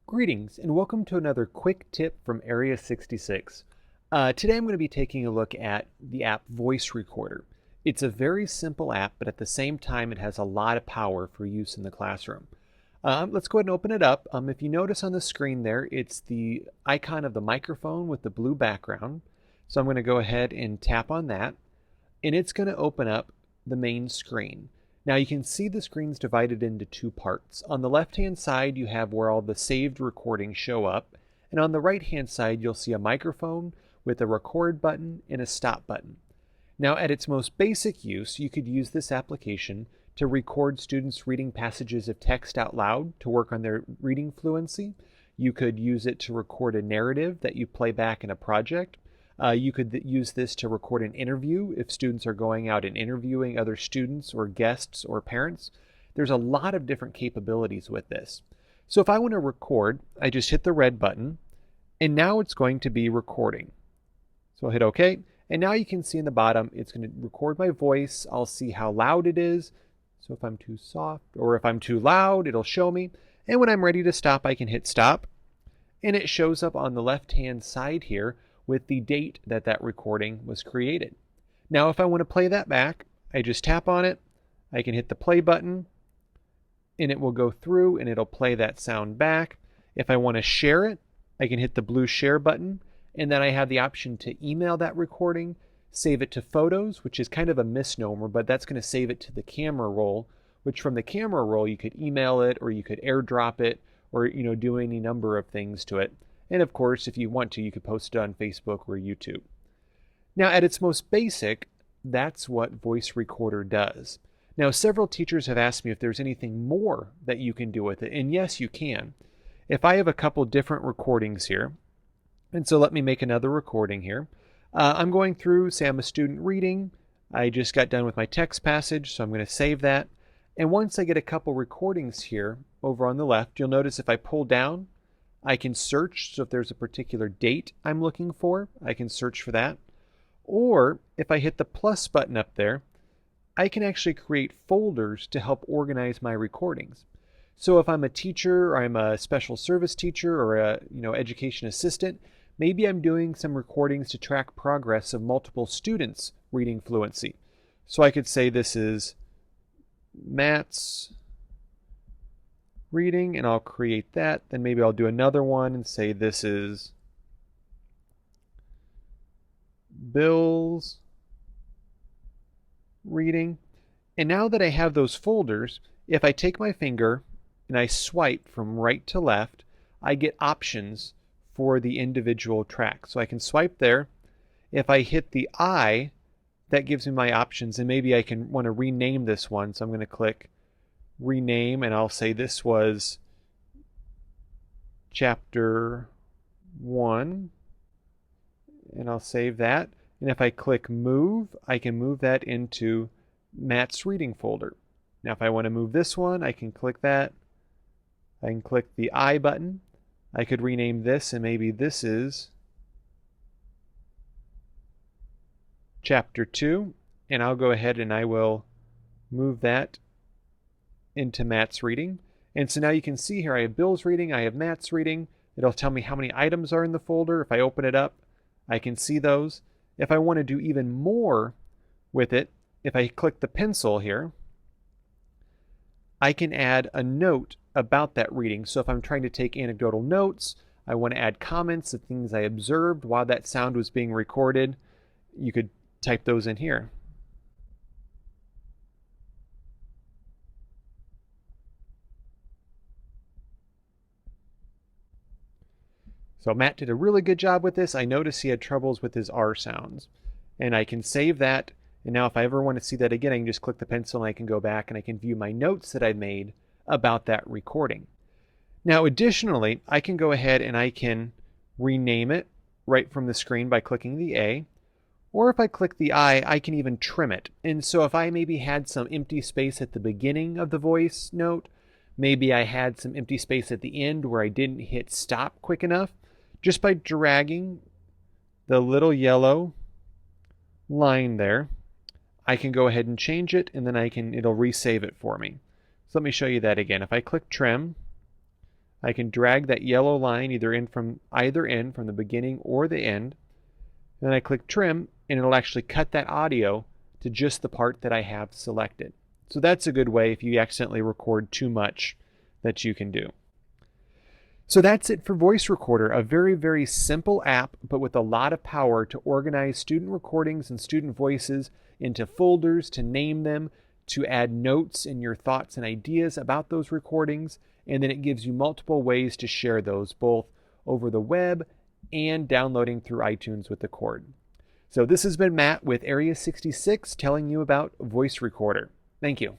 Greetings and welcome to another quick tip from Area 66. Today I'm going to be taking a look at the app Voice Recorder. It's a very simple app, but at the same time it has a lot of power for use in the classroom. Let's go ahead and open it up. If you notice on the screen there, it's the icon of the microphone with the blue background. So I'm going to go ahead and tap on that, and it's going to open up the main screen. Now you can see the screen's divided into two parts. On the left-hand side, you have where all the saved recordings show up, and on the right-hand side, you'll see a microphone with a record button and a stop button. Now, at its most basic use, you could use this application to record students reading passages of text out loud to work on their reading fluency. You could use it to record a narrative that you play back in a project. You could use this to record an interview if students are going out and interviewing other students or guests or parents. There's a lot of different capabilities with this. So if I want to record, I just hit the red button, and now it's going to be recording. So I'll hit OK, and now you can see in the bottom, it's going to record my voice. I'll see how loud it is. So if I'm too soft or if I'm too loud, it'll show me. And when I'm ready to stop, I can hit stop, and it shows up on the left-hand side here with the date that that recording was created. Now, if I want to play that back, I just tap on it. I can hit the play button, and it will go through and it'll play that sound back. If I want to share it, I can hit the blue share button, and then I have the option to email that recording, save it to photos, which is kind of a misnomer, but that's going to save it to the camera roll, which from the camera roll, you could email it or you could airdrop it or do any number of things to it. And of course, if you want to, you could post it on Facebook or YouTube. Now, at its most basic, that's what Voice Recorder does. Now, several teachers have asked me if there's anything more that you can do with it, and yes, you can. If I have a couple different recordings here, and so let me make another recording here. I'm going through, say I'm a student reading. I just got done with my text passage, so I'm going to save that. And once I get a couple recordings here over on the left, you'll notice if I pull down, I can search, so if there's a particular date I'm looking for, I can search for that. Or if I hit the plus button up there, I can actually create folders to help organize my recordings. So if I'm a teacher, or I'm a special service teacher, or a education assistant, maybe I'm doing some recordings to track progress of multiple students reading fluency. So I could say this is Matt's reading, and I'll create that. Then maybe I'll do another one and say this is Bill's reading. And now that I have those folders, if I take my finger and I swipe from right to left, I get options for the individual track. So I can swipe there. If I hit the I, that gives me my options, and maybe I can want to rename this one. So I'm going to click rename, and I'll say this was chapter 1, and I'll save that. And if I click move, I can move that into Matt's reading folder. Now if I want to move this one, I can click that. I can click the I button. I could rename this, and maybe this is chapter 2, and I'll go ahead and I will move that into Matt's reading. And so now you can see here I have Bill's reading, I have Matt's reading. It'll tell me how many items are in the folder. If I open it up, I can see those. If I want to do even more with it, if I click the pencil here, I can add a note about that reading. So if I'm trying to take anecdotal notes, I want to add comments of things I observed while that sound was being recorded, you could type those in here. So Matt did a really good job with this. I noticed he had troubles with his R sounds. And I can save that. And now if I ever want to see that again, I can just click the pencil and I can go back and I can view my notes that I made about that recording. Now additionally, I can go ahead and I can rename it right from the screen by clicking the A. Or if I click the I can even trim it. And so if I maybe had some empty space at the beginning of the voice note, maybe I had some empty space at the end where I didn't hit stop quick enough, just by dragging the little yellow line there, I can go ahead and change it, and then it'll resave it for me. So let me show you that again. If I click trim, I can drag that yellow line either from the beginning or the end. Then I click trim, and it'll actually cut that audio to just the part that I have selected. So that's a good way if you accidentally record too much that you can do. So that's it for Voice Recorder, a very, very simple app, but with a lot of power to organize student recordings and student voices into folders, to name them, to add notes in your thoughts and ideas about those recordings, and then it gives you multiple ways to share those, both over the web and downloading through iTunes with the cord. So this has been Matt with Area 66 telling you about Voice Recorder. Thank you.